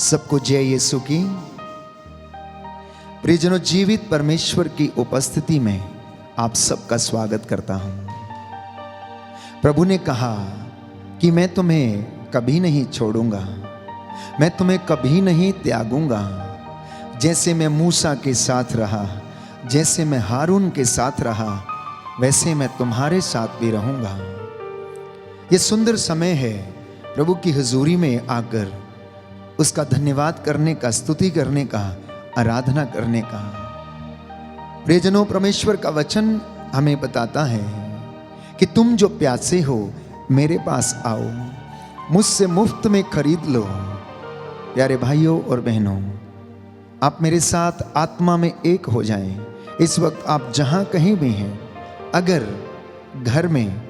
सबको जय यीशु की। प्रियजनों, जीवित परमेश्वर की उपस्थिति में आप सबका स्वागत करता हूं। प्रभु ने कहा कि मैं तुम्हें कभी नहीं छोड़ूंगा, मैं तुम्हें कभी नहीं त्यागूंगा। जैसे मैं मूसा के साथ रहा, जैसे मैं हारून के साथ रहा, वैसे मैं तुम्हारे साथ भी रहूंगा। ये सुंदर समय है प्रभु की हुजूरी में आकर उसका धन्यवाद करने का, स्तुति करने का, आराधना करने का। प्रियजनों, परमेश्वर का वचन हमें बताता है कि तुम जो प्यासे हो मेरे पास आओ, मुझसे मुफ्त में खरीद लो। प्यारे भाइयों और बहनों, आप मेरे साथ आत्मा में एक हो जाएं। इस वक्त आप जहां कहीं भी हैं, अगर घर में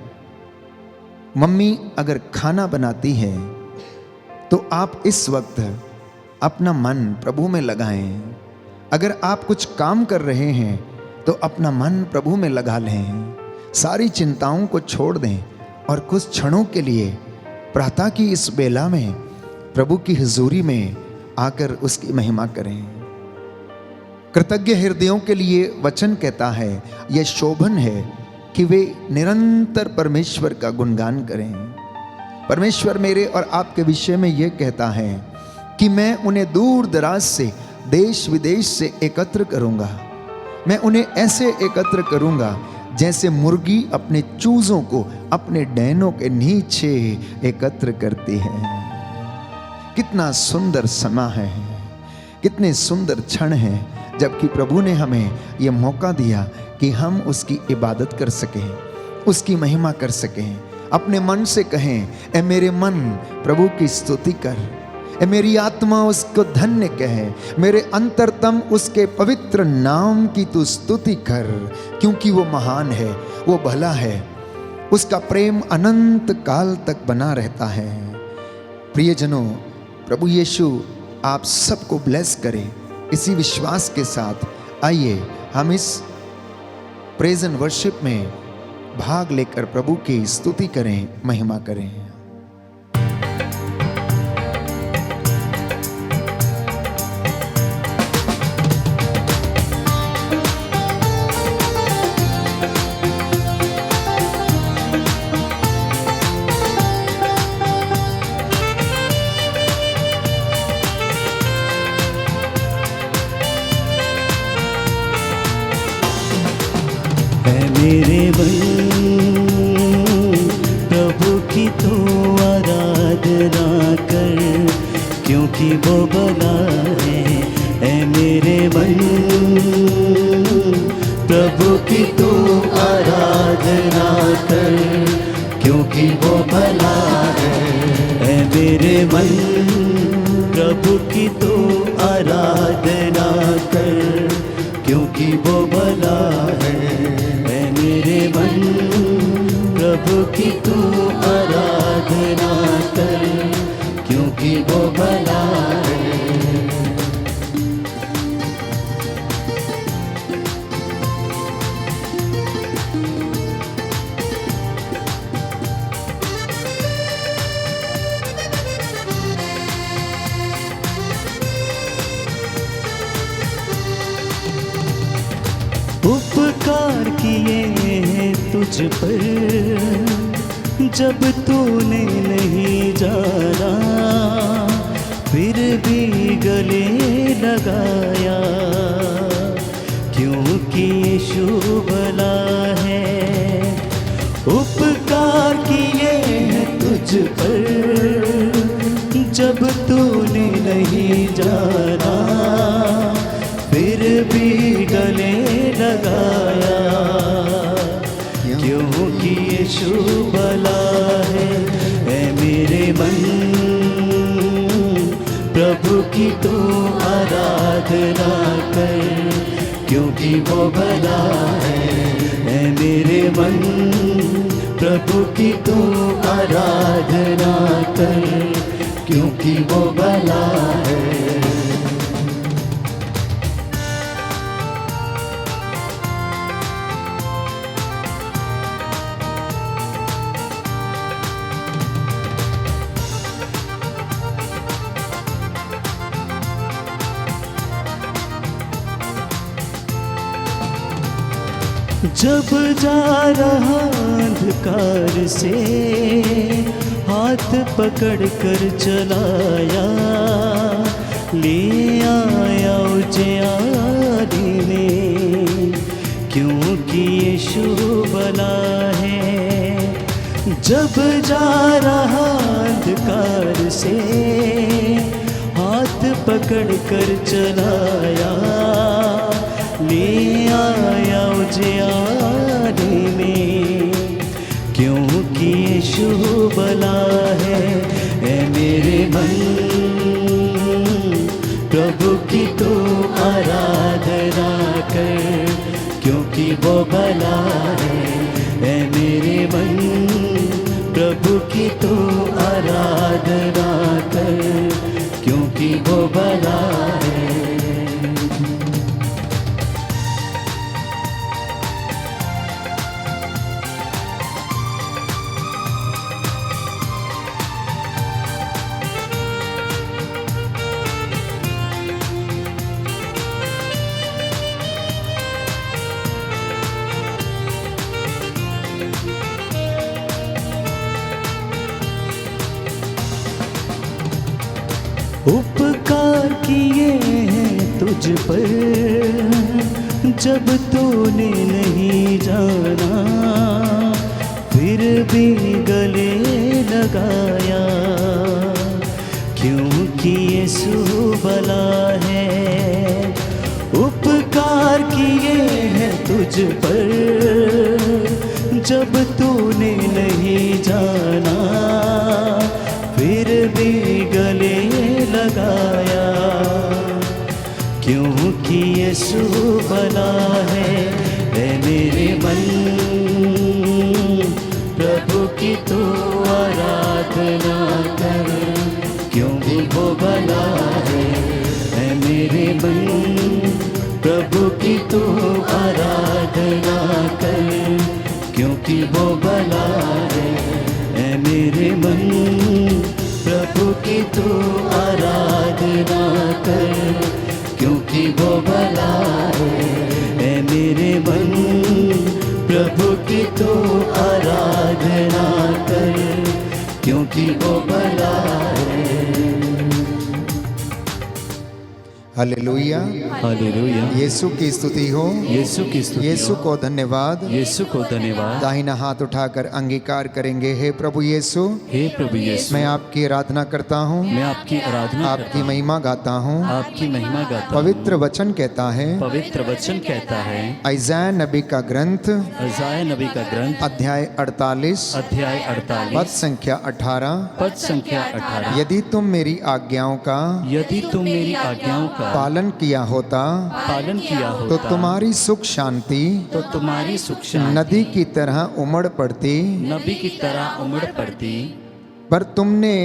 मम्मी अगर खाना बनाती है तो आप इस वक्त अपना मन प्रभु में लगाएं। अगर आप कुछ काम कर रहे हैं तो अपना मन प्रभु में लगा लें। सारी चिंताओं को छोड़ दें और कुछ क्षणों के लिए प्रातः की इस बेला में प्रभु की हुजूरी में आकर उसकी महिमा करें। कृतज्ञ हृदयों के लिए वचन कहता है, यह शोभन है कि वे निरंतर परमेश्वर का गुणगान करें। परमेश्वर मेरे और आपके विषय में यह कहता है कि मैं उन्हें दूर दराज से, देश विदेश से एकत्र करूंगा। मैं उन्हें ऐसे एकत्र करूंगा जैसे मुर्गी अपने चूजों को अपने डैनों के नीचे एकत्र करती है। कितना सुंदर समा है, कितने सुंदर क्षण हैं जबकि प्रभु ने हमें यह मौका दिया कि हम उसकी इबादत कर सकें, उसकी महिमा कर सकें। अपने मन से कहें, ए मेरे मन प्रभु की स्तुति कर, ए मेरी आत्मा उसको धन्य कहे, मेरे अंतरतम उसके पवित्र नाम की तू स्तुति कर, क्योंकि वो महान है, वो भला है, उसका प्रेम अनंत काल तक बना रहता है। प्रियजनों, प्रभु यीशु आप सबको ब्लेस करे। इसी विश्वास के साथ आइए हम इस प्रेज एंड वर्शिप में भाग लेकर प्रभु की स्तुति करें, महिमा करें। मेरे मन प्रभु की तो आराधना कर, क्योंकि वो भला है। ऐ मेरे मन प्रभु की तो आराधना कर, क्योंकि वो भला है। ऐ मेरे मन प्रभु की तो आराधना कर, क्योंकि वो भला है। मेरे मन प्रभु की तू आराधना कर, क्योंकि वो भला है। उपकार किए तुझ पर जब तूने नहीं जाना, फिर भी गले लगाया, क्योंकि यीशु भला है। उपकार किए तुझ पर जब तूने नहीं जाना, फिर भी गले लगाया, क्योंकि यीशु भला है। ऐ मेरे मन प्रभु की तू आराधना कर, क्योंकि वो भला है। ऐ मेरे मन प्रभु की तू आराधना कर, क्योंकि वो भला है। जब जा रहा अंधकार से हाथ पकड़ कर चलाया, ले आया उजियारी में, क्योंकि यीशु भला है। जब जा रहा अंधकार से हाथ पकड़ कर चलाया, ले आया उजियारी में, क्योंकि यीशु भला है। ऐ मेरे मन प्रभु की तू आराधना कर, क्योंकि वो भला है। ऐ मेरे मन प्रभु की तू आराधना कर, क्योंकि वो भला है। उपकार किए हैं तुझ पर जब तूने नहीं जाना, फिर भी गले लगाया, क्योंकि यीशु भला है। उपकार किए हैं तुझ पर जब तूने नहीं जाना, फिर भी गले लगाया, क्योंकि यीशु भला है। ऐ मेरे मन प्रभु की तू आराधना कर, क्योंकि वो भला है। ऐ मेरे मन प्रभु की तू आराधना कर, क्योंकि वो भला है। ऐ मेरे मन प्रभु की तू आराधना कर, क्योंकि वो भला है। ऐ मेरे मन प्रभु की तू आराधना कर, क्योंकि वो भला है। Hallelujah, hallelujah. यीशु की स्तुति हो, यीशु की स्तुति यीशु हो। को धन्यवाद। यीशु को धन्यवाद। दाहिना हाथ उठाकर अंगीकार करेंगे। हे प्रभु यीशु, हे प्रभु यीशु, मैं आपकी आराधना करता हूँ, मैं आपकी आराधना आपकी करता हूँ, महिमा गाता हूँ। आपकी महिमा गाता हूँ। पवित्र वचन कहता है, पवित्र वचन कहता है, ऐसाया नबी का ग्रंथ यशायाह नबी का ग्रंथ अध्याय 48 अध्याय पद 48 संख्या 18, पद संख्या 18, यदि तुम मेरी आज्ञाओं का यदि तुम मेरी आज्ञाओं का पालन किया होता पालन किया तो होता, तुम्हारी सुख शांति तो तुम्हारी सुख शांति नदी की तरह उमड़ पड़ती, नबी की तरह उमड़ पड़ती। पर तुमने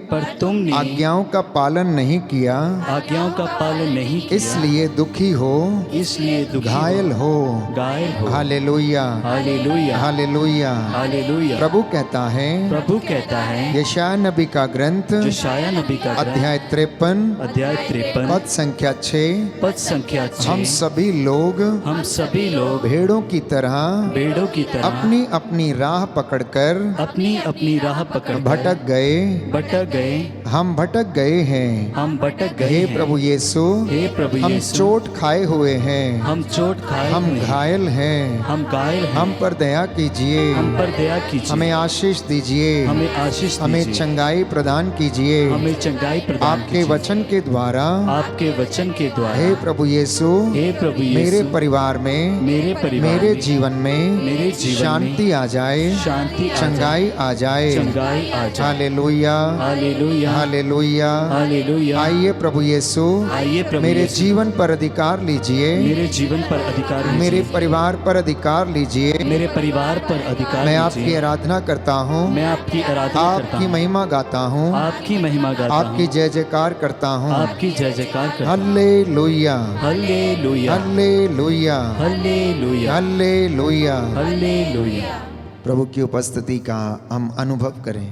पर तुमने आज्ञाओं का पालन नहीं किया, आज्ञाओं का पालन नहीं किया, इसलिए दुखी हो, इसलिए दुखी घायल हो। घायल हो। Hallelujah, hallelujah, hallelujah. हालेलुया। प्रभु कहता है, प्रभु कहता है, यशायाह नबी का ग्रंथ यशायाह नबी का ग्रंथ अध्याय 53 अध्याय 53 पद संख्या 6, पद संख्या 6, हम सभी लोग हम सभी लोग भेड़ों की तरह भेड़ों की तरह अपनी अपनी राह पकड़कर अपनी अपनी राह पकड़ भटक भटक गए, हम भटक गए हैं। हम भटक गए हे हैं। प्रभु यीशु, हे प्रभु हम यीशु, चोट खाए हुए हैं, हम चोट खाए हम हुए हैं, घायल हैं, हम घायल हैं, हम पर दया कीजिए, हम पर दया कीजिए, हमें आशीष दीजिए, हमें आशीष हमें दीजिए, चंगाई प्रदान कीजिए, हमें चंगाई प्रदान आपके कीजिए, वचन के द्वारा। आपके वचन के द्वारा। हे प्रभु यीशु, हे प्रभु यीशु, मेरे परिवार में, मेरे परिवार मेरे में, जीवन में मेरे जीवन शांति में आ जाए, शांति आ चंगाई आ जाए। चंगाई आ जाए। Hallelujah, hallelujah, hallelujah, hallelujah. आइए प्रभु यीशु, आइए प्रभु मेरे यीशु, जीवन पर अधिकार लीजिए, मेरे जीवन पर अधिकार लीजिए, मेरे परिवार पर अधिकार लीजिए। मेरे परिवार पर अधिकार मैं लीजिए। आपकी आराधना करता हूँ, मैं आपकी आराधना करता आपकी हूँ, महिमा गाता हूँ, आपकी महिमा गाता आपकी हूँ, जय जयकार करता हूँ। आपकी जय जयकार करता हूँ। Hallelujah, hallelujah, hallelujah, hallelujah, hallelujah. Hallelujah. प्रभु की उपस्थिति का हम अनुभव करें।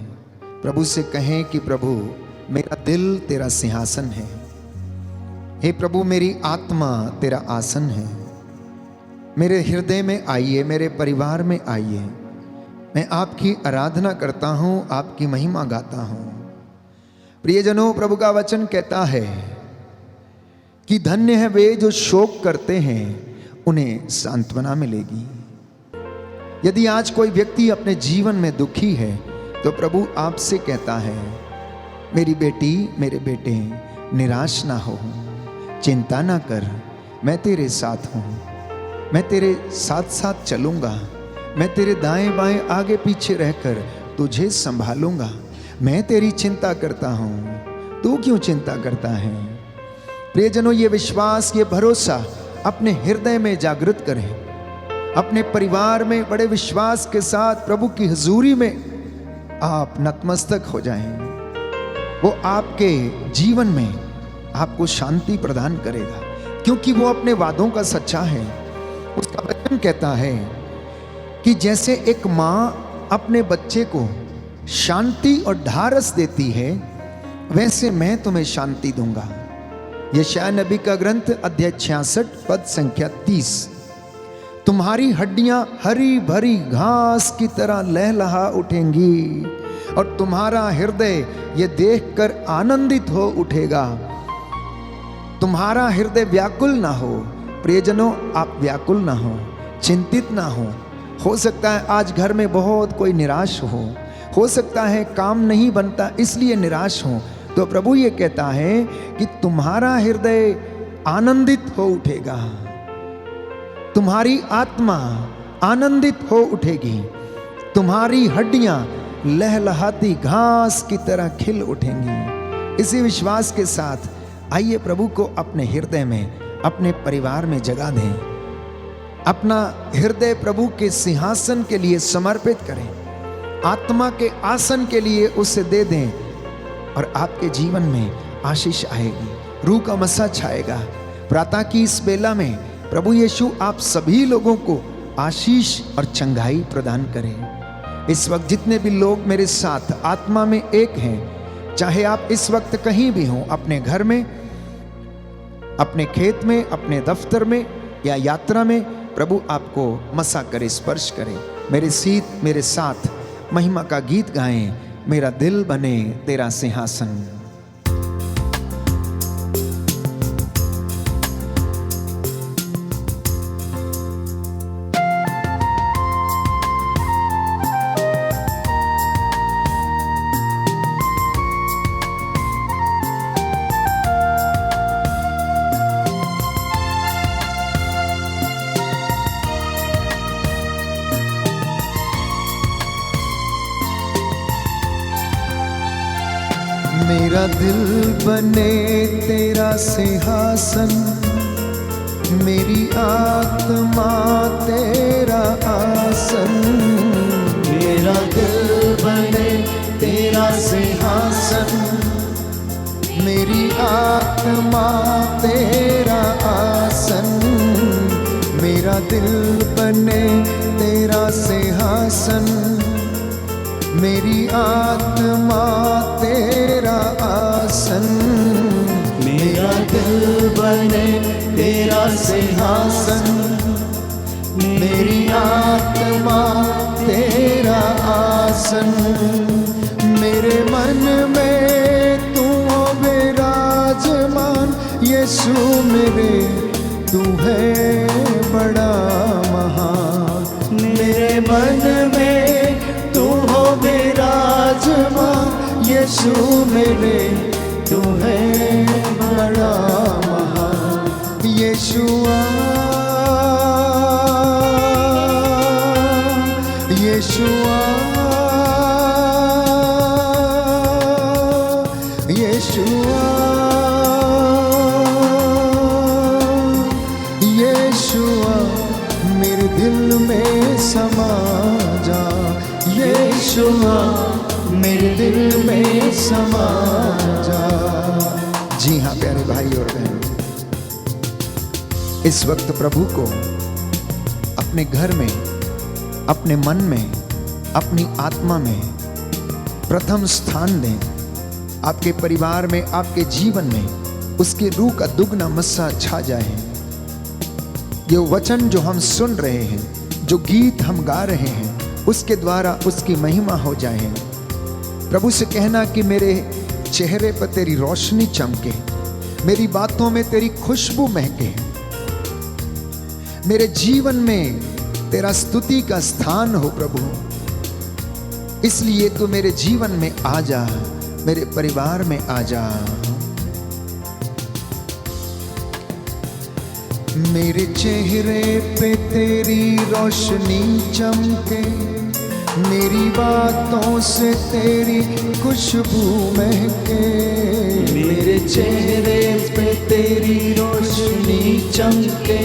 प्रभु से कहें कि प्रभु मेरा दिल तेरा सिंहासन है, हे प्रभु मेरी आत्मा तेरा आसन है, मेरे हृदय में आइए, मेरे परिवार में आइए। मैं आपकी आराधना करता हूं, आपकी महिमा गाता हूं। प्रियजनों, प्रभु का वचन कहता है कि धन्य है वे जो शोक करते हैं, उन्हें सांत्वना मिलेगी। यदि आज कोई व्यक्ति अपने जीवन में दुखी है तो प्रभु आपसे कहता है, मेरी बेटी, मेरे बेटे, निराश ना हो, चिंता ना कर, मैं तेरे साथ हूं, मैं तेरे साथ साथ चलूंगा, मैं तेरे दाएं बाएं आगे पीछे रहकर तुझे संभालूंगा। मैं तेरी चिंता करता हूं, तू क्यों चिंता करता है? प्रियजनों, ये विश्वास, ये भरोसा अपने हृदय में जागृत करें। अपने परिवार में बड़े विश्वास के साथ प्रभु की हुजूरी में आप नतमस्तक हो जाएं। वो आपके जीवन में आपको शांति प्रदान करेगा, क्योंकि वो अपने वादों का सच्चा है। उसका वचन कहता है कि जैसे एक माँ अपने बच्चे को शांति और ढारस देती है, वैसे मैं तुम्हें शांति दूंगा। यशायाह नबी का ग्रंथ अध्याय 66 पद संख्या 30। तुम्हारी हड्डियां हरी भरी घास की तरह लहलहा उठेंगी और तुम्हारा हृदय ये देखकर आनंदित हो उठेगा। तुम्हारा हृदय व्याकुल ना हो। प्रियजनों, आप व्याकुल ना हो, चिंतित ना हो सकता है आज घर में बहुत कोई निराश हो सकता है काम नहीं बनता इसलिए निराश हो। तो प्रभु ये कहता है कि तुम्हारा हृदय आनंदित हो उठेगा, तुम्हारी आत्मा आनंदित हो उठेगी, तुम्हारी हड्डियां लहलहाती घास की तरह खिल उठेंगी। इसी विश्वास के साथ आइए प्रभु को अपने हृदय में, अपने परिवार में जगा दें। अपना हृदय प्रभु के सिंहासन के लिए समर्पित करें, आत्मा के आसन के लिए उसे दे दें और आपके जीवन में आशीष आएगी, रूह का मसा छाएगा। प्रातः की इस बेला में प्रभु यीशु आप सभी लोगों को आशीष और चंगाई प्रदान करें। इस वक्त जितने भी लोग मेरे साथ आत्मा में एक हैं, चाहे आप इस वक्त कहीं भी हों, अपने घर में, अपने खेत में, अपने दफ्तर में या यात्रा में, प्रभु आपको मसा करे, स्पर्श करे। मेरे साथ महिमा का गीत गाएं, मेरा दिल बने तेरा सिंहासन। मेरा दिल बने तेरा सिंहासन, मेरी आत्मा तेरा आसन। मेरा दिल बने तेरा सिंहासन, मेरी आत्मा तेरा आसन। मेरा दिल बने तेरा सिंहासन, मेरी आत्मा तेरा आसन। मेरा दिल बने तेरा सिंहासन, मेरी आत्मा तेरा आसन। मेरे मन में तू हो विराजमान, यीशु मेरे तू है बड़ा महान। मेरे मन में तू हो विराजमान, यीशु मेरे तू है बड़ा महान। यीशुआ, यीशुआ, यीशुआ, यीशुआ, मेरे दिल में समा जा। यीशुआ, मेरे दिल में समा जा। जी हाँ प्यारे भाई और बहन, इस वक्त प्रभु को अपने घर में, अपने मन में, अपनी आत्मा में प्रथम स्थान दें। आपके परिवार में, आपके जीवन में उसके रूह का दुगना मस्सा छा जाए। ये वचन जो हम सुन रहे हैं, जो गीत हम गा रहे हैं, उसके द्वारा उसकी महिमा हो जाए। प्रभु से कहना कि मेरे चेहरे पर तेरी रोशनी चमके, मेरी बातों में तेरी खुशबू महके, मेरे जीवन में तेरा स्तुति का स्थान हो प्रभु। इसलिए तू मेरे जीवन में आ जा, मेरे परिवार में आ जा। मेरे चेहरे पे तेरी रोशनी चमके, मेरी बातों से तेरी खुशबू महके। मेरे चेहरे पे तेरी रोशनी चमके,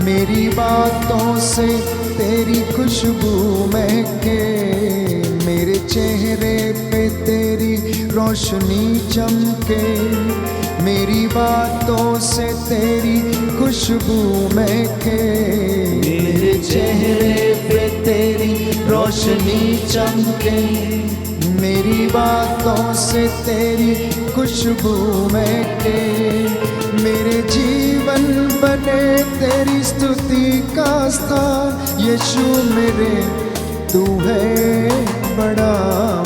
मेरी बातों से तेरी खुशबू महके। मेरे चेहरे पे तेरी रोशनी चमके, मेरी बातों से तेरी खुशबू महके। मेरे चेहरे पे तेरी रोशनी चमके, मेरी बातों से तेरी खुशबू महके। मेरे जीवन बने तेरी स्तुति का स्थान। यीशु मेरे तू है बड़ा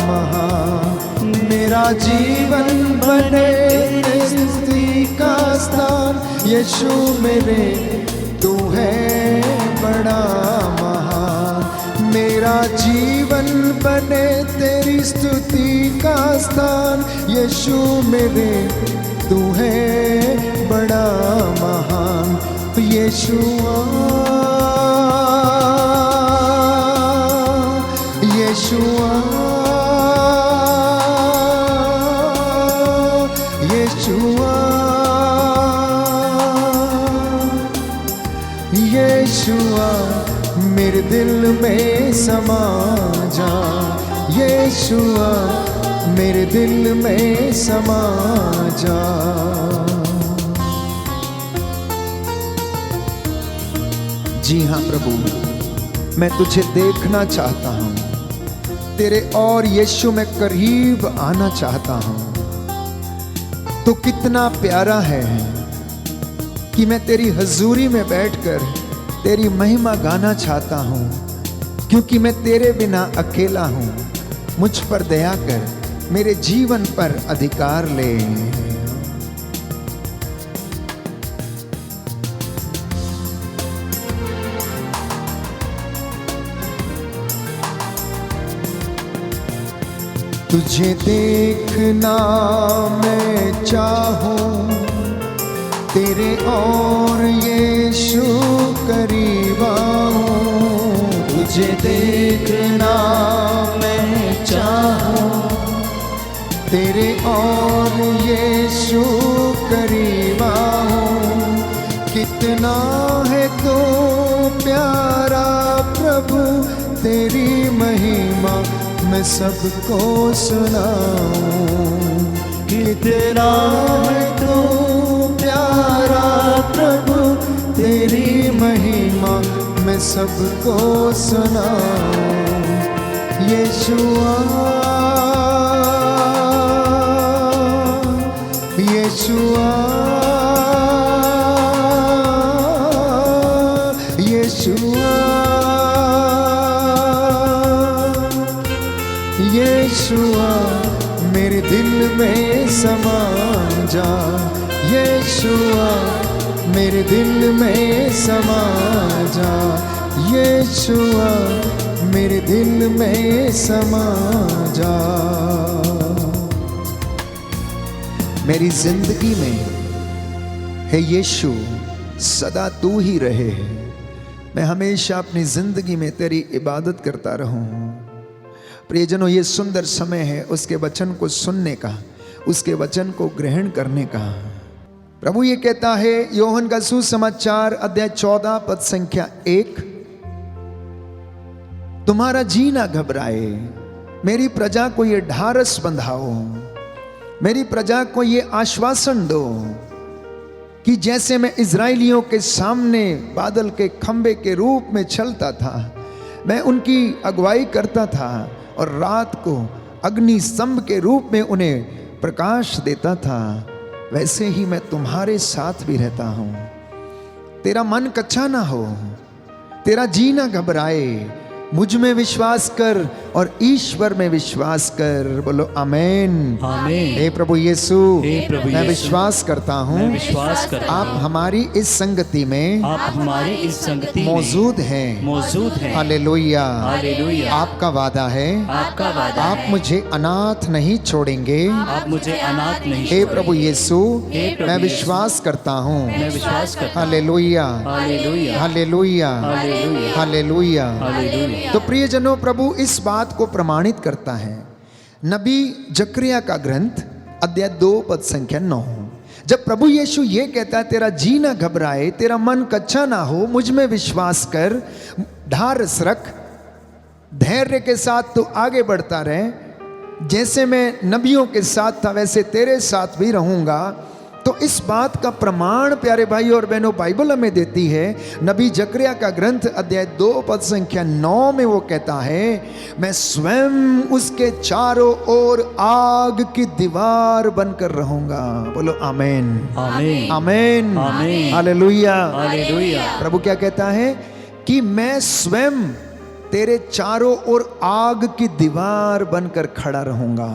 महान। मेरा जीवन बने तेरी स्तुति का स्थान। यीशु मेरे तू है बड़ा महान। मेरा जीवन बने तेरी स्तुति का स्थान। यीशु मेरे तू है बड़ा महान। यीशुआ यीशुआ यीशुआ यीशुआ मेरे दिल में समा जा। यीशुआ मेरे दिल में समा जा। जी हाँ प्रभु, मैं तुझे देखना चाहता हूँ, तेरे और यीशु में करीब आना चाहता हूँ। तो कितना प्यारा है कि मैं तेरी हजूरी में बैठकर तेरी महिमा गाना चाहता हूँ, क्योंकि मैं तेरे बिना अकेला हूँ। मुझ पर दया कर, मेरे जीवन पर अधिकार ले। तुझे देखना मैं चाहूं, तेरे और यीशु करीब आऊं। तुझे देखना मैं चाहूं, तेरे और यीशु करीब आऊं। कितना है तो प्यारा प्रभु, तेरी महिमा मैं सबको सुनाऊं। कितना है तो प्यारा प्रभु, तेरी महिमा मैं सबको सुनाऊं। यीशुआ यीशुआ यीशुआ यीशुआ मेरे दिल में समा जा। यीशुआ मेरे दिल में समा जा। यीशुआ मेरे दिल में समा जा। मेरी जिंदगी में है यीशु, सदा तू ही रहे। मैं हमेशा अपनी जिंदगी में तेरी इबादत करता रहूं। प्रियजनों, ये सुंदर समय है उसके वचन को सुनने का, उसके वचन को ग्रहण करने का। प्रभु ये कहता है, योहन का सुसमाचार अध्याय 14 पद संख्या 1, तुम्हारा जी ना घबराए, मेरी प्रजा को ये ढारस बंधाओ, मेरी प्रजा को ये आश्वासन दो कि जैसे मैं इजराइलियों के सामने बादल के खंबे के रूप में चलता था, मैं उनकी अगुवाई करता था और रात को अग्नि स्तंभ के रूप में उन्हें प्रकाश देता था, वैसे ही मैं तुम्हारे साथ भी रहता हूँ। तेरा मन कच्चा ना हो, तेरा जी ना घबराए, मुझ में विश्वास कर और ईश्वर में विश्वास कर। बोलो आमेन। आमीन। हे प्रभु यीशु, हे प्रभु मैं यीशु, विश्वास करता हूँ मैं विश्वास करता आप हूँ हमारी इस संगति में आप हमारी इस संगति मौजूद हैं। मौजूद हैं। हालेलुया। हालेलुया। आपका वादा है, आपका वादा आप है, मुझे अनाथ नहीं छोड़ेंगे। आप मुझे अनाथ नहीं हे छोड़ेंगे। प्रभु यीशु, हे प्रभु मैं यीशु, विश्वास करता हूँ। मैं विश्वास करता हूँ। Hallelujah, hallelujah. Hallelujah, hallelujah. Hallelujah. Hallelujah. तो प्रियजनों, प्रभु इस बात को प्रमाणित करता है। नबी जकरिया का ग्रंथ अध्याय 2 पद संख्या 9, जब प्रभु यीशु ये कहता है तेरा जी ना घबराए, तेरा मन कच्चा ना हो, मुझ में विश्वास कर, ढारस रख, धैर्य के साथ तो आगे बढ़ता रहे, जैसे मैं नबियों के साथ था वैसे तेरे साथ भी रहूंगा। तो इस बात का प्रमाण प्यारे भाई और बहनों बाइबल हमें देती है। नबी जकरिया का ग्रंथ अध्याय 2 पद संख्या 9 में वो कहता है, मैं स्वयं उसके चारों ओर आग की दीवार बनकर रहूंगा। बोलो आमेन, आमीन। आमेन, आमीन। हालेलुया। हालेलुया। प्रभु क्या कहता है कि मैं स्वयं तेरे चारों ओर आग की दीवार बनकर खड़ा रहूंगा।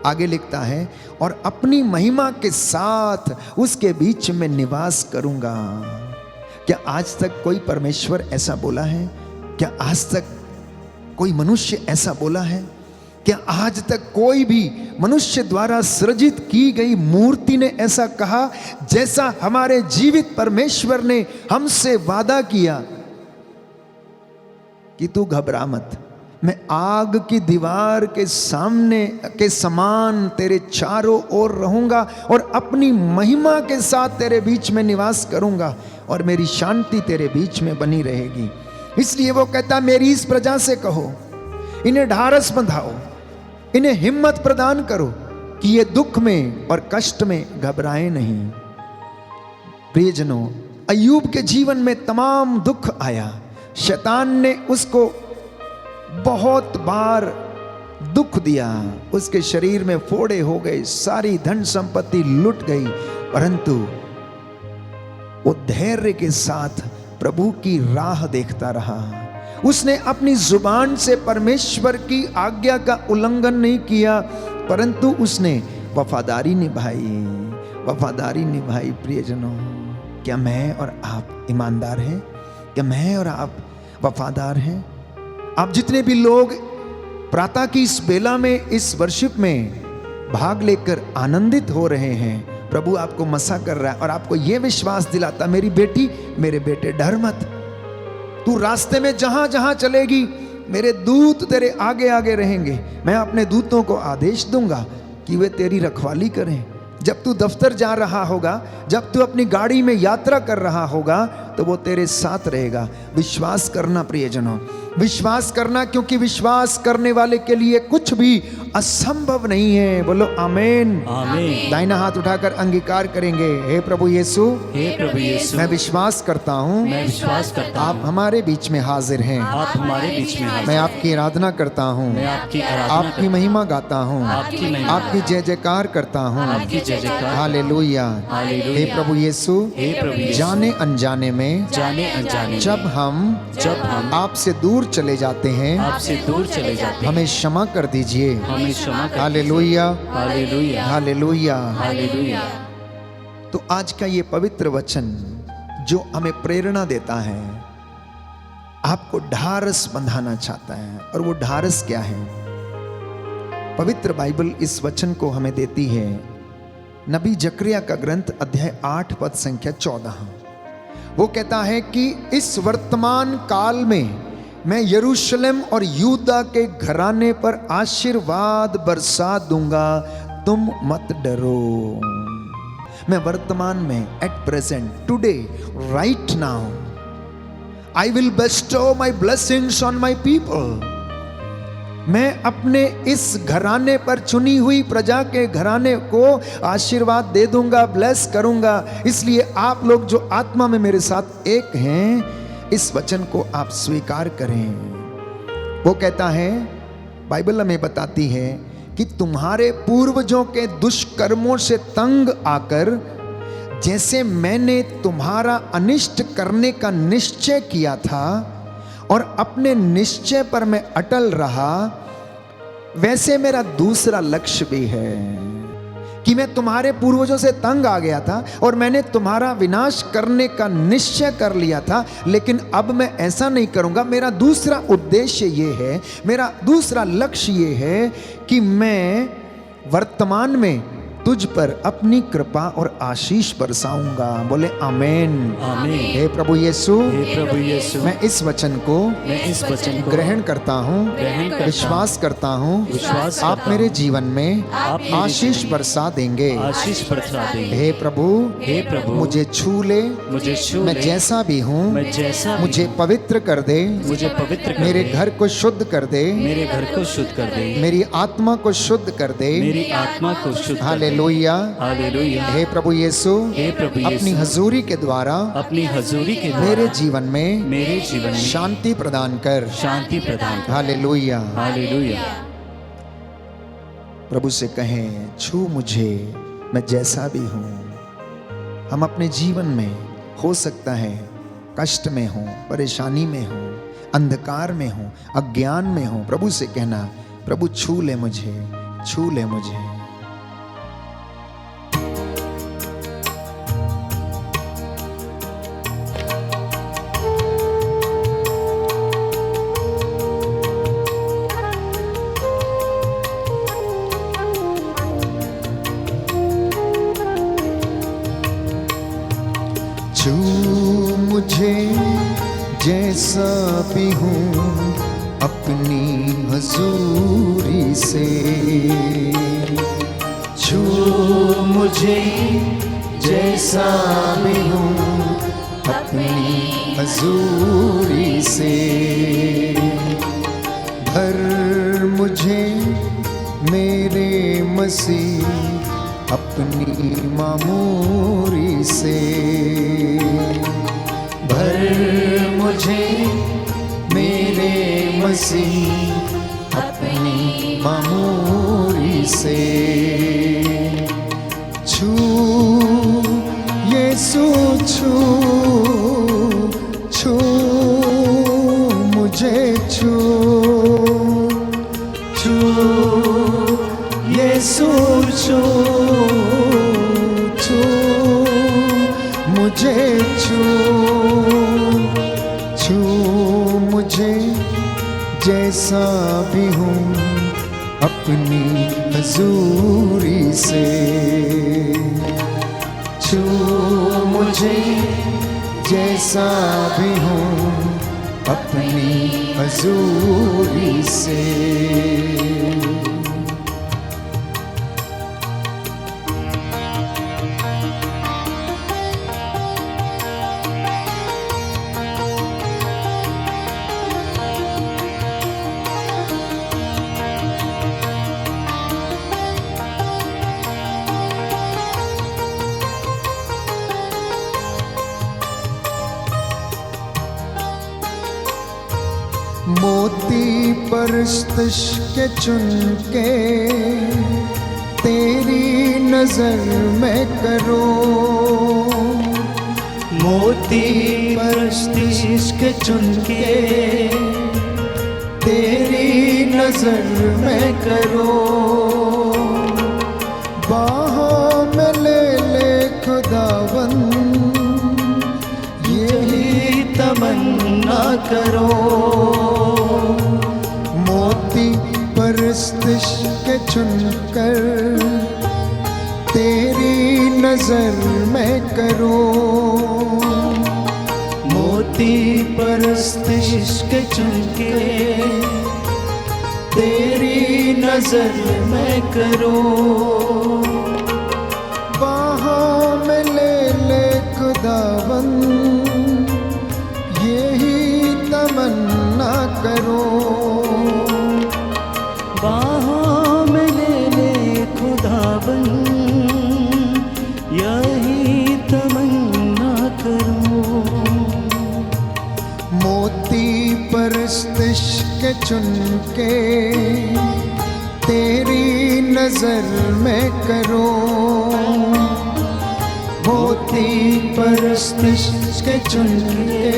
आगे लिखता है, और अपनी महिमा के साथ उसके बीच में निवास करूंगा। क्या आज तक कोई परमेश्वर ऐसा बोला है? क्या आज तक कोई मनुष्य ऐसा बोला है? क्या आज तक कोई भी मनुष्य द्वारा सृजित की गई मूर्ति ने ऐसा कहा जैसा हमारे जीवित परमेश्वर ने हमसे वादा किया कि तू घबरा मत, मैं आग की दीवार के सामने के समान तेरे चारों ओर रहूंगा और अपनी महिमा के साथ तेरे बीच में निवास करूंगा और मेरी शांति तेरे बीच में बनी रहेगी। इसलिए वो कहता, मेरी इस प्रजा से कहो, इन्हें ढारस बंधाओ, इन्हें हिम्मत प्रदान करो कि ये दुख में और कष्ट में घबराए नहीं। प्रियजनों, अय्यूब के जीवन में तमाम दुख आया, शैतान ने उसको बहुत बार दुख दिया, उसके शरीर में फोड़े हो गए, सारी धन संपत्ति लुट गई, परंतु वो धैर्य के साथ प्रभु की राह देखता रहा। उसने अपनी जुबान से परमेश्वर की आज्ञा का उल्लंघन नहीं किया, परंतु उसने वफादारी निभाई, वफादारी निभाई। प्रियजनों, क्या मैं और आप ईमानदार हैं? क्या मैं और आप वफादार हैं? आप जितने भी लोग प्रातः की इस बेला में, इस वर्शिप में भाग लेकर आनंदित हो रहे हैं, प्रभु आपको मसा कर रहा है और आपको यह विश्वास दिलाता, मेरी बेटी, मेरे बेटे, डर मत, तू रास्ते में जहां जहां चलेगी मेरे दूत तेरे आगे आगे रहेंगे। मैं अपने दूतों को आदेश दूंगा कि वे तेरी रखवाली करें। जब तू दफ्तर जा रहा होगा, जब तू अपनी गाड़ी में यात्रा कर रहा होगा, तो वो तेरे साथ रहेगा। विश्वास करना प्रियजनों, विश्वास करना, क्योंकि विश्वास करने वाले के लिए कुछ भी असंभव नहीं है। बोलो आमेन, आमीन। दाहिना हाथ उठाकर अंगीकार करेंगे, हे प्रभु यीशु, हे प्रभु यीशु, मैं विश्वास करता हूँ मैं विश्वास करता आप हूँ हमारे बीच में हाजिर हैं। आप हमारे बीच में हाजिर मैं हैं। आपकी आराधना करता हूँ, मैं आपकी आराधना आपकी करता महिमा गाता हूँ, आपकी महिमा आपकी जय जयकार करता हूँ। हूँ। आपकी जय जयकार। हालेलुया। हालेलुया। हे प्रभु यीशु, हे प्रभु यीशु, जाने अनजाने में जाने अनजाने में जब हम आपसे दूर चले जाते हैं, आपसे दूर चले जाते हैं, हमें क्षमा कर दीजिए। हमें क्षमा कर हालेलुया, हालेलुया। हालेलुया। हालेलुया। तो आज का ये पवित्र वचन जो हमें प्रेरणा देता है, आपको ढारस बंधाना चाहता है। और वो ढारस क्या है? पवित्र बाइबल इस वचन को हमें देती है। नबी जकरिया का ग्रंथ अध्याय 8 पद संख्या 14, वो कहता है कि इस वर्तमान काल में मैं यरूशलेम और यूदा के घराने पर आशीर्वाद बरसा दूंगा, तुम मत डरो। मैं वर्तमान में, at present, today, right now, I will Bairstow my blessings on my people. मैं अपने इस घराने पर, चुनी हुई प्रजा के घराने को आशीर्वाद दे दूंगा, ब्लेस करूंगा। इसलिए आप लोग जो आत्मा में मेरे साथ एक हैं, इस वचन को आप स्वीकार करें। वो कहता है, बाइबल हमें बताती है कि तुम्हारे पूर्वजों के दुष्कर्मों से तंग आकर जैसे मैंने तुम्हारा अनिष्ट करने का निश्चय किया था और अपने निश्चय पर मैं अटल रहा, वैसे मेरा दूसरा लक्ष्य भी है कि मैं तुम्हारे पूर्वजों से तंग आ गया था और मैंने तुम्हारा विनाश करने का निश्चय कर लिया था, लेकिन अब मैं ऐसा नहीं करूंगा। मेरा दूसरा उद्देश्य ये है, मेरा दूसरा लक्ष्य ये है कि मैं वर्तमान में तुझ पर अपनी कृपा और आशीष बरसाऊंगा। बोले आमेन। आमीन। हे प्रभु यीशु, हे प्रभु यीशु, मैं इस वचन को ग्रहण करता हूँ, विश्वास करता हूँ, आप मेरे जीवन में आशीष बरसा देंगे। आशीष बरसा देंगे। हे प्रभु, मुझे छू ले, मैं जैसा भी हूँ, मुझे पवित्र कर दे, मेरे घर को शुद्ध कर दे, मेरे घर को शुद्ध कर दे, मेरी आत्मा को शुद्ध कर दे, मेरी आत्मा को शुद्ध कर दे। Hallelujah, hallelujah. हे प्रभु यीशु, अपनी हजूरी के द्वारा मेरे जीवन में शांति प्रदान कर, हालेलुया। हालेलुया। प्रभु से कहें, छू मुझे, मैं जैसा भी हूँ। हम अपने जीवन में हो सकता है कष्ट में हो, परेशानी में हो, अंधकार में हो, अज्ञान में हो, प्रभु से कहना, प्रभु छू ले मुझे, छू ले मुझे। छू मुझे जैसा भी हूँ अपनी हजूरी से, छू मुझे जैसा भी हूँ अपनी हजूरी से, भर मुझे मेरे मसीह अपनी मामूरी से, भर मुझे मेरे मसीह अपनी मामूरी से, छू यीशु छू, छू मुझे छू, छू यीशु छू, छू मुझे छू, छू मुझे जैसा भी हूँ अपनी हजूरी से, छू मुझे जैसा भी हूँ अपनी हजूरी से। मोती परस्तिश के चुन के तेरी नजर में करो, मोती परस्तिश के चुन के तेरी नजर में करो, बाहों में ले खुदावंद यही तमन्ना करो, मोती परस्तिश के चुनकर तेरी नजर में करो, मोती परस्तिश के चुनके तेरी नजर में करो, बाहों में ले खुदावंद यही तमन्ना करो, बाहों में ले खुदाबंद यही तमन्ना करो, मोती परस्तिश के चुनके तेरी नजर में करो, होती परस्तिश के चुनके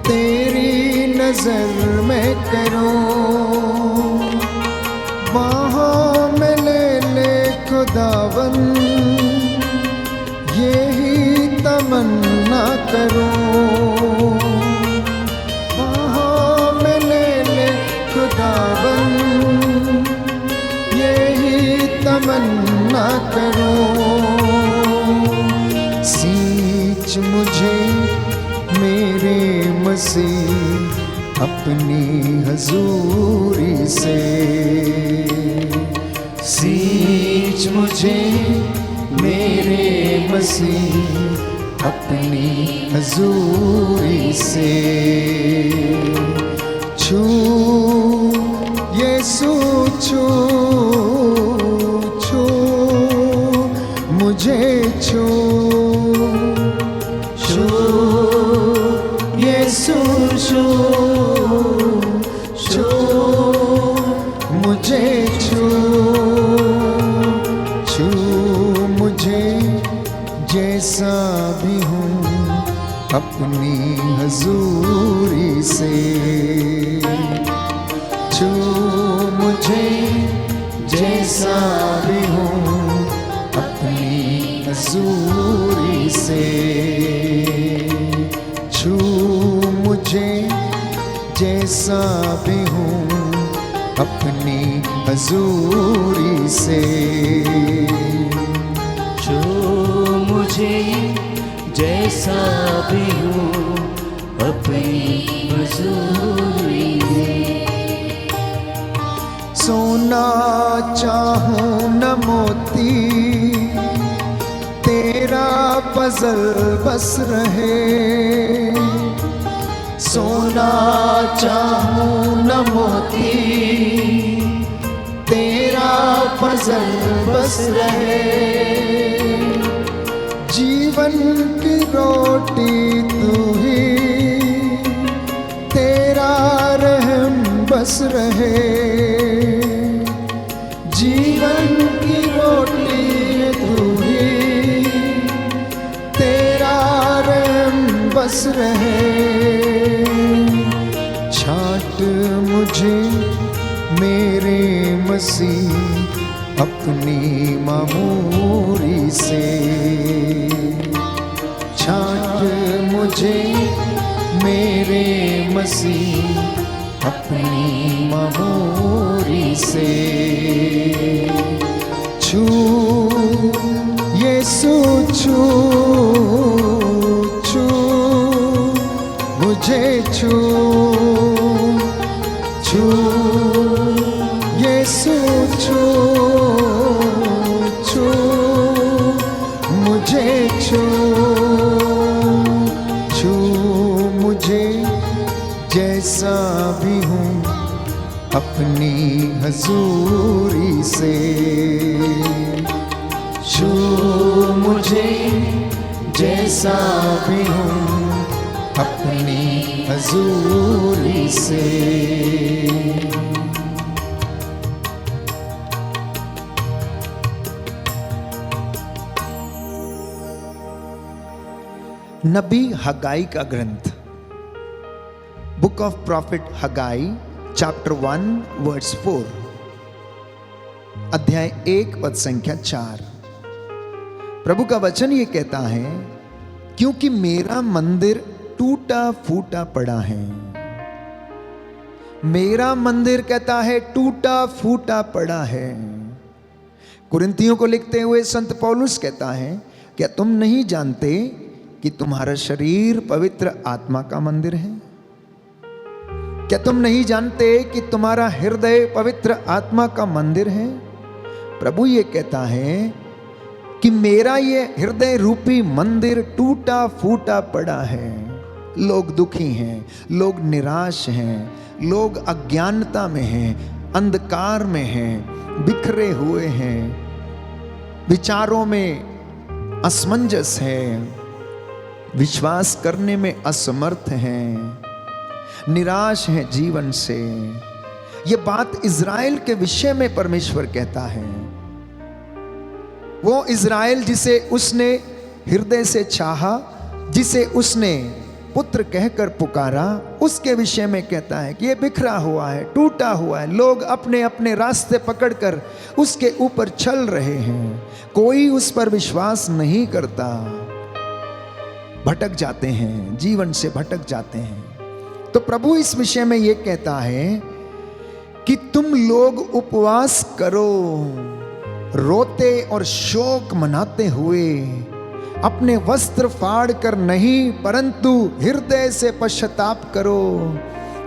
तेरी नजर में करूं, बाहों में ले खुदावन यही तमन्ना करूं, बाहों में ले खुदावन यही तमन्ना करूं। सींच मुझे मेरे मसीह अपनी हजूरी से, सींच मुझे मेरे मसीह अपनी हजूरी से। छू यीशु छू छू मुझे छू, छू यीशु छू छू मुझे छू, छू मुझे जैसा भी हूँ अपनी हजूरी से, छू मुझे जैसा भी हूँ अपनी हजूरी से, छू मुझे जैसा भी हूँ अपनी हजूरी से, छू मुझे जैसा भी हूँ अपनी हजूरी से। सोना चाहूं न मोती तेरा फजल बस रहे, सोना चाहूं न मोती तेरा फजल बस रहे, जीवन की रोटी तू ही तेरा रहम बस रहे, जीवन की रोटी तू ही तेरा रहम बस रहे। छांट मुझे मेरे मसीह अपनी मामूरी से, छांट मुझे मेरे मसीह अपनी मामूरी से, छू यीशु छू छू मुझे छू, छू यीशु छू छू मुझे छू, छू मुझे जैसा भी हूँ अपनी हजूरी से, छू मुझे जैसा भी हूँ अपनी हजूरी से। नबी हगाई का ग्रंथ, book of prophet Haggai chapter 1 verse 4, अध्याय 1 पद संख्या 4। प्रभु का वचन ये कहता है, क्योंकि मेरा मंदिर टूटा फूटा पड़ा है। मेरा मंदिर कहता है टूटा फूटा पड़ा है। कुरिन्थियों को लिखते हुए संत पौलुस कहता है, क्या तुम नहीं जानते कि तुम्हारा शरीर पवित्र आत्मा का मंदिर है? क्या तुम नहीं जानते कि तुम्हारा हृदय पवित्र आत्मा का मंदिर है? प्रभु ये कहता है कि मेरा ये हृदय रूपी मंदिर टूटा फूटा पड़ा है। लोग दुखी हैं, लोग निराश हैं, लोग अज्ञानता में हैं, अंधकार में हैं, बिखरे हुए हैं, विचारों में असमंजस है, विश्वास करने में असमर्थ हैं, निराश हैं जीवन से। ये बात इज़राइल के विषय में परमेश्वर कहता है। वो इज़राइल जिसे उसने हृदय से चाहा, जिसे उसने पुत्र कहकर पुकारा, उसके विषय में कहता है कि ये बिखरा हुआ है, टूटा हुआ है, लोग अपने अपने रास्ते पकड़कर उसके ऊपर चल रहे हैं, कोई उस पर विश्वास नहीं करता, भटक जाते हैं, जीवन से भटक जाते हैं। तो प्रभु इस विषय में ये कहता है कि तुम लोग उपवास करो, रोते और शोक मनाते हुए, अपने वस्त्र फाड़ कर नहीं परंतु हृदय से पश्चाताप करो।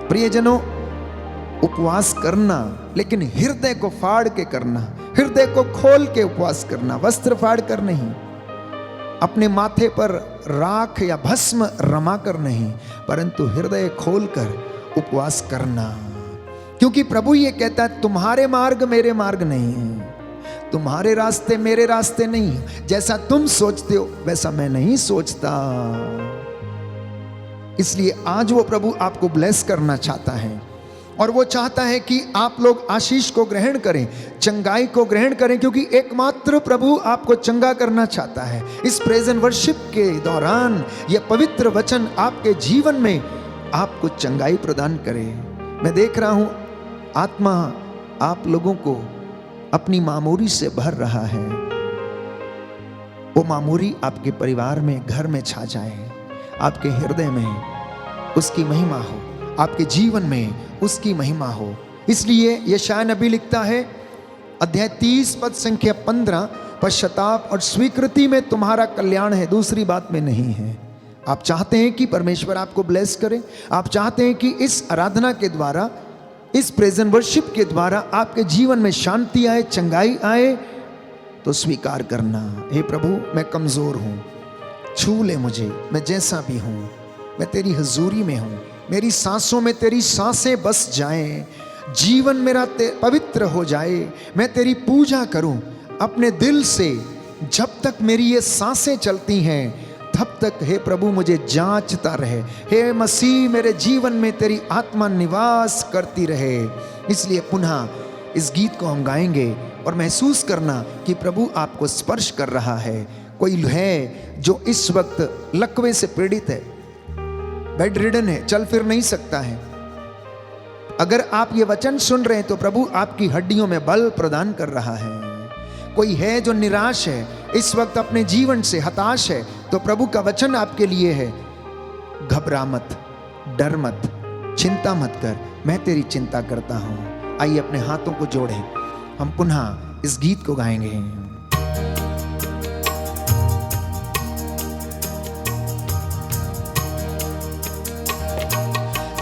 प्रियजनों, उपवास करना, लेकिन हृदय को फाड़ के करना, हृदय को खोल के उपवास करना, वस्त्र फाड़ कर नहीं, अपने माथे पर राख या भस्म रमा कर नहीं, परंतु हृदय खोल कर उपवास करना। क्योंकि प्रभु ये कहता है तुम्हारे मार्ग मेरे मार्ग नहीं है, तुम्हारे रास्ते मेरे रास्ते नहीं, जैसा तुम सोचते हो वैसा मैं नहीं सोचता। इसलिए आज वो प्रभु आपको ब्लेस करना चाहता है, और वो चाहता है कि आप लोग आशीष को ग्रहण करें, चंगाई को ग्रहण करें, क्योंकि एकमात्र प्रभु आपको चंगा करना चाहता है। इस प्रेज एंड वर्शिप के दौरान यह पवित्र वचन आपके जीवन में आपको चंगाई प्रदान करे। मैं देख रहा हूं आत्मा आप लोगों को अपनी मामूरी से भर रहा है। वो मामूरी आपके परिवार में, घर में छा जाए, आपके हृदय में उसकी महिमा हो, आपके जीवन में उसकी महिमा हो। इसलिए यशायाह नबी लिखता है अध्याय 30 पद संख्या 15, पश्चाताप और स्वीकृति में तुम्हारा कल्याण है, दूसरी बात में नहीं है। आप चाहते हैं कि परमेश्वर आपको ब्लेस करे, आप चाहते हैं कि इस आराधना के द्वारा, इस प्रेज एंड वर्शिप के द्वारा आपके जीवन में शांति आए, चंगाई आए, तो स्वीकार करना, हे प्रभु मैं कमजोर हूं, छू ले मुझे, मैं जैसा भी हूं, मैं तेरी हजूरी में हूं, मेरी सांसों में तेरी सांसें बस जाएं, जीवन मेरा पवित्र हो जाए, मैं तेरी पूजा करूं अपने दिल से। जब तक मेरी ये सांसें चलती हैं तब तक हे प्रभु मुझे जांचता रहे, हे मसीह मेरे जीवन में तेरी आत्मा निवास करती रहे। इसलिए पुनः इस गीत को हम गाएंगे और महसूस करना कि प्रभु आपको स्पर्श कर रहा है। कोई है जो इस वक्त लकवे से पीड़ित है, बेड रिडन है, चल फिर नहीं सकता है, अगर आप ये वचन सुन रहे हैं तो प्रभु आपकी हड्डियों में बल प्रदान कर रहा है। कोई है जो निराश है, इस वक्त अपने जीवन से हताश है, तो प्रभु का वचन आपके लिए है, घबरा मत, डर मत, चिंता मत कर, मैं तेरी चिंता करता हूं। आइए अपने हाथों को जोड़ें, हम पुनः इस गीत को गाएंगे।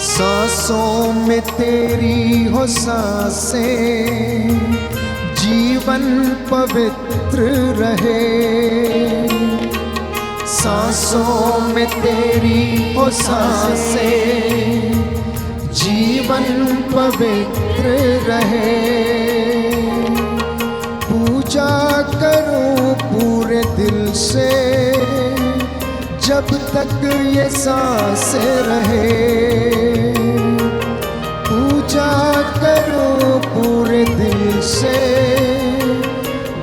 सांसों में तेरी हो सांसें, जीवन पवित्र रहे। सांसों में तेरी हो सांसें, जीवन पवित्र रहे। पूजा करो पूरे दिल से, जब तक ये सांसें रहे। पूजा करो पूरे दिल से,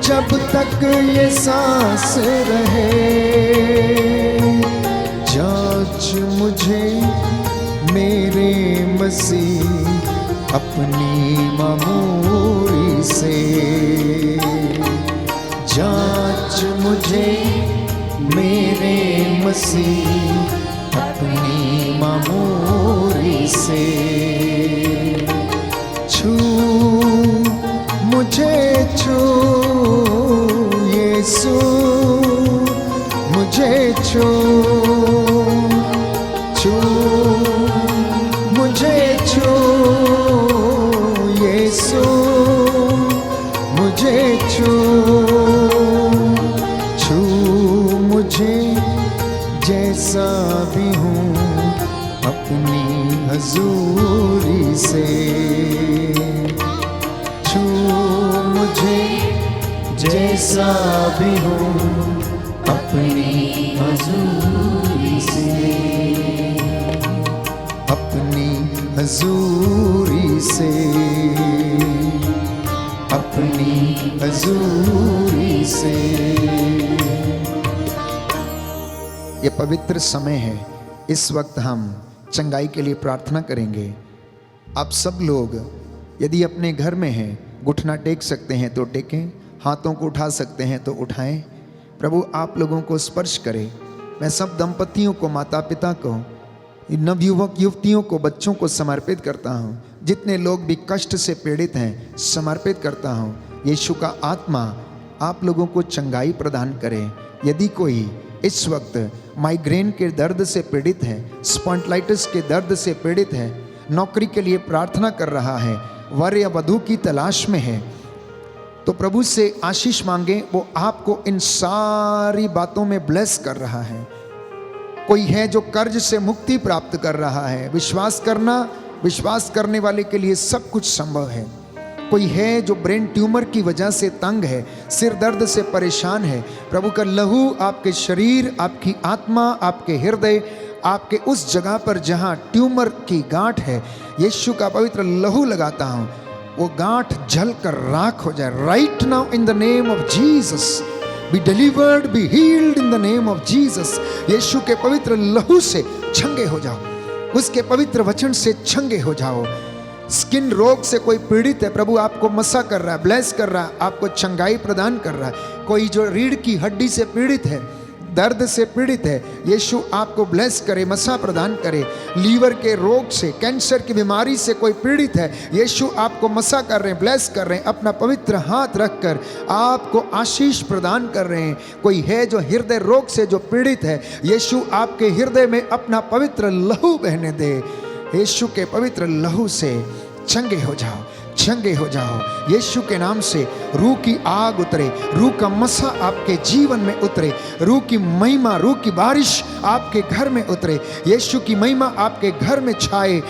जब तक ये सांस रहे। जांच मुझे मेरे मसीह अपनी मामूरी से, जांच मुझे मेरे मसीह अपनी मामूरी से। छू मुझे छू यीशु, मुझे छू, छू मुझे छू यीशु, मुझे छू, छू मुझे जैसा भी हूँ अपनी हजूरी से। छू मुझे जैसा भी हूँ अपनी हजूरी से, अपनी हजूरी से, अपनी अपनी हजूरी से। ये पवित्र समय है, इस वक्त हम चंगाई के लिए प्रार्थना करेंगे। आप सब लोग यदि अपने घर में हैं, घुटना टेक सकते हैं तो टेकें, हाथों को उठा सकते हैं तो उठाएं। प्रभु आप लोगों को स्पर्श करे। मैं सब दंपतियों को, माता पिता को, नवयुवक युवतियों को, बच्चों को समर्पित करता हूँ। जितने लोग भी कष्ट से पीड़ित हैं समर्पित करता हूँ। यीशु का आत्मा आप लोगों को चंगाई प्रदान करे। यदि कोई इस वक्त माइग्रेन के दर्द से पीड़ित है, स्पॉन्डिलाइटिस के दर्द से पीड़ित है, नौकरी के लिए प्रार्थना कर रहा है, वर या वधू की तलाश में है, तो प्रभु से आशीष मांगे। वो आपको इन सारी बातों में ब्लेस कर रहा है। कोई है जो कर्ज से मुक्ति प्राप्त कर रहा है, विश्वास करने वाले के लिए सब कुछ संभव है। कोई है जो ब्रेन ट्यूमर की वजह से तंग है, सिर दर्द से परेशान है, प्रभु का लहू आपके शरीर, आपकी आत्मा, आपके हृदय, आपके उस जगह पर जहां ट्यूमर की गांठ है, यीशु का पवित्र लहू लगाता हूं, वो गांठ जल कर राख हो जाए। Right now in the name of Jesus be delivered, be healed in the name of Jesus. यीशु के पवित्र लहू से छंगे हो जाओ, उसके पवित्र वचन से छंगे हो जाओ। स्किन रोग से कोई पीड़ित है, प्रभु आपको मसा कर रहा है, ब्लेस कर रहा है, आपको चंगाई प्रदान कर रहा है। कोई जो रीढ़ की हड्डी से पीड़ित है, दर्द से पीड़ित है, यीशु आपको ब्लेस करे, मसा प्रदान करे। लीवर के रोग से, कैंसर की बीमारी से कोई पीड़ित है, यीशु आपको मसा कर रहे हैं, ब्लेस कर रहे हैं। अपना पवित्र हाथ रखकर आपको आशीष प्रदान कर रहे हैं। कोई है जो हृदय रोग से जो पीड़ित है, यीशु आपके हृदय में अपना पवित्र लहू बहने दे। यीशु के पवित्र लहू से चंगे हो जाओ, चंगे हो जाओ। यीशु के नाम से रूह की आग उतरे, रूह का मसा आपके जीवन में उतरे, रूह की महिमा, रूह की बारिश आपके घर में उतरे, यीशु की महिमा आपके घर में छाए।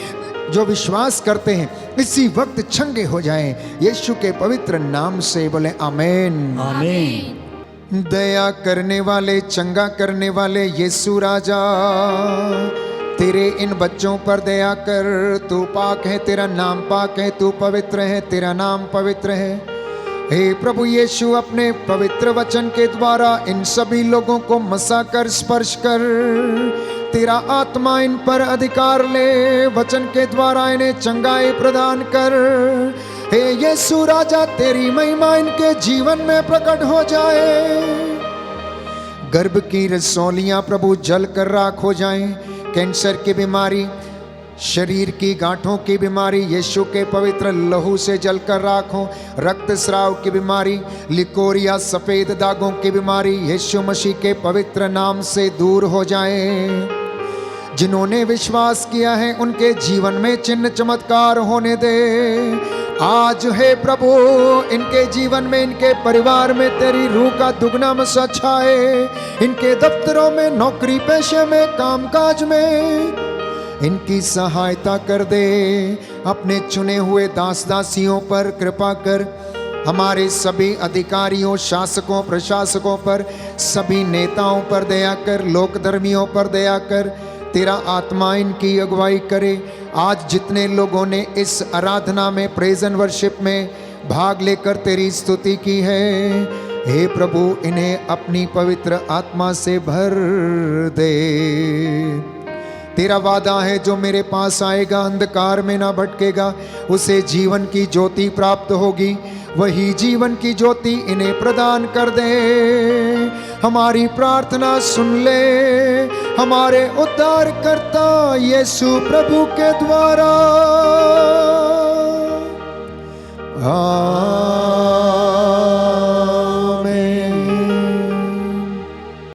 जो विश्वास करते हैं इसी वक्त चंगे हो जाएं, यीशु के पवित्र नाम से बोले आमीन, आमीन। दया करने वाले, चंगा करने वाले यीशु राजा, तेरे इन बच्चों पर दया कर। तू पाक है, तेरा नाम पाक है, तू पवित्र है, तेरा नाम पवित्र है। हे प्रभु यीशु, अपने पवित्र वचन के द्वारा इन सभी लोगों को मसा कर, स्पर्श कर। तेरा आत्मा इन पर अधिकार ले, वचन के द्वारा इन्हें चंगाई प्रदान कर। हे यीशु राजा, तेरी महिमा इनके जीवन में प्रकट हो जाए। गर्भ की रसौलियां प्रभु जल कर राख हो जाएं। कैंसर की बीमारी, शरीर की गांठों की बीमारी, यीशु के पवित्र लहू से जलकर राखो। रक्तस्राव की बीमारी, लिकोरिया, सफेद दागों की बीमारी, यीशु मसीह के पवित्र नाम से दूर हो जाए। जिन्होंने विश्वास किया है उनके जीवन में चिन्ह चमत्कार होने दे। आज है प्रभु, इनके जीवन में, इनके परिवार में तेरी रूह का दुगना मसा छाए। इनके दफ्तरों में, नौकरी पेशे में, कामकाज में इनकी सहायता कर दे। अपने चुने हुए दास दासियों पर कृपा कर। हमारे सभी अधिकारियों, शासकों, प्रशासकों पर, सभी नेताओं पर दया कर, लोकधर्मियों पर दया कर। तेरा आत्मा इनकी अगुवाई करे। आज जितने लोगों ने इस आराधना में, प्रेज एंड वर्शिप में भाग लेकर तेरी स्तुति की है, हे प्रभु इन्हें अपनी पवित्र आत्मा से भर दे। तेरा वादा है जो मेरे पास आएगा अंधकार में ना भटकेगा, उसे जीवन की ज्योति प्राप्त होगी। वही जीवन की ज्योति इन्हें प्रदान कर दे। हमारी प्रार्थना सुन ले, हमारे उद्धारकर्ता यीशु प्रभु के द्वारा।